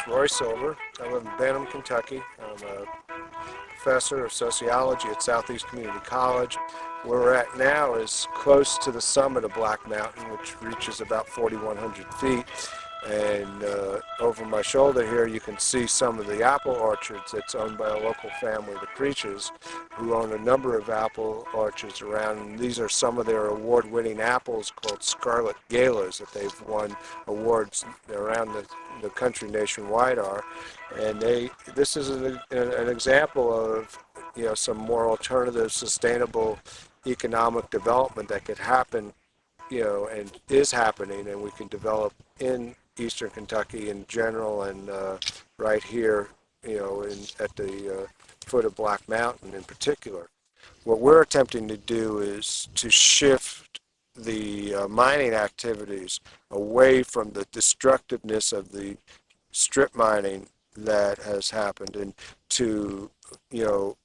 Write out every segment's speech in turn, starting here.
Roy Silver. I live in Benham, Kentucky. I'm a professor of sociology at Southeast Community College. Where we're at now is close to the summit of Black Mountain, which reaches about 4,100 feet. And over my shoulder here you can see some of the apple orchards that's owned by a local family, the Creeches, who own a number of apple orchards around. And these are some of their award-winning apples called Scarlet Galas that they've won awards around the country nationwide are. And this is an example of some more alternative, sustainable economic development that could happen, and is happening, and we can develop in Eastern Kentucky in general, and right here, at the foot of Black Mountain in particular. What we're attempting to do is to shift the mining activities away from the destructiveness of the strip mining that has happened, and to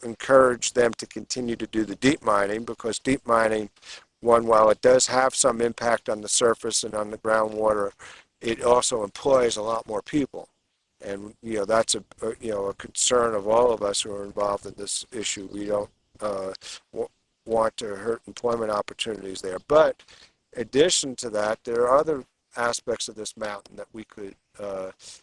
encourage them to continue to do the deep mining, because deep mining, while it does have some impact on the surface and on the groundwater, it also employs a lot more people. And that's a concern of all of us who are involved in this issue. We don't want to hurt employment opportunities there. But in addition to that, there are other aspects of this mountain that we could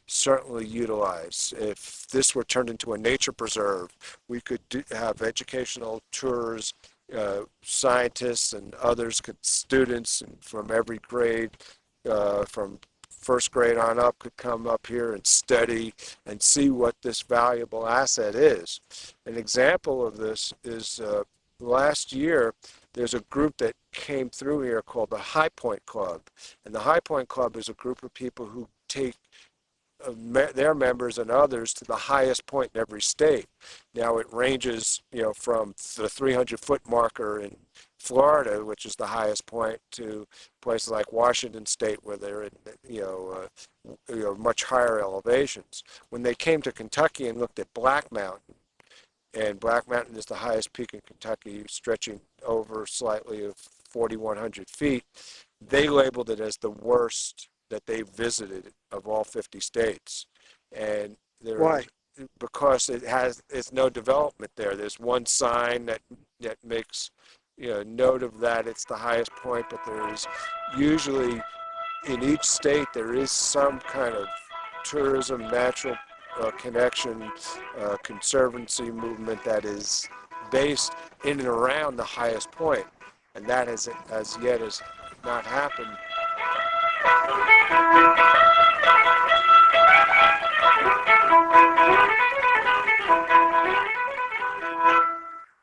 certainly utilize. If this were turned into a nature preserve, we could have educational tours. Scientists and others, students from every grade, from first grade on up, could come up here and study and see what this valuable asset is. An example of this is last year there's a group that came through here called the High Point Club. And the High Point Club is a group of people who take their members and others to the highest point in every state. Now it ranges, from the 300-foot marker in Florida, which is the highest point, to places like Washington State, where they're in, much higher elevations. When they came to Kentucky and looked at Black Mountain, and Black Mountain is the highest peak in Kentucky, stretching over slightly of 4,100 feet, they labeled it as the worst that they visited of all 50 states. And Why? because it's no development there. There's one sign that makes note of that it's the highest point, but there is usually in each state there is some kind of tourism, natural connection, conservancy movement that is based in and around the highest point, and that has as yet has not happened.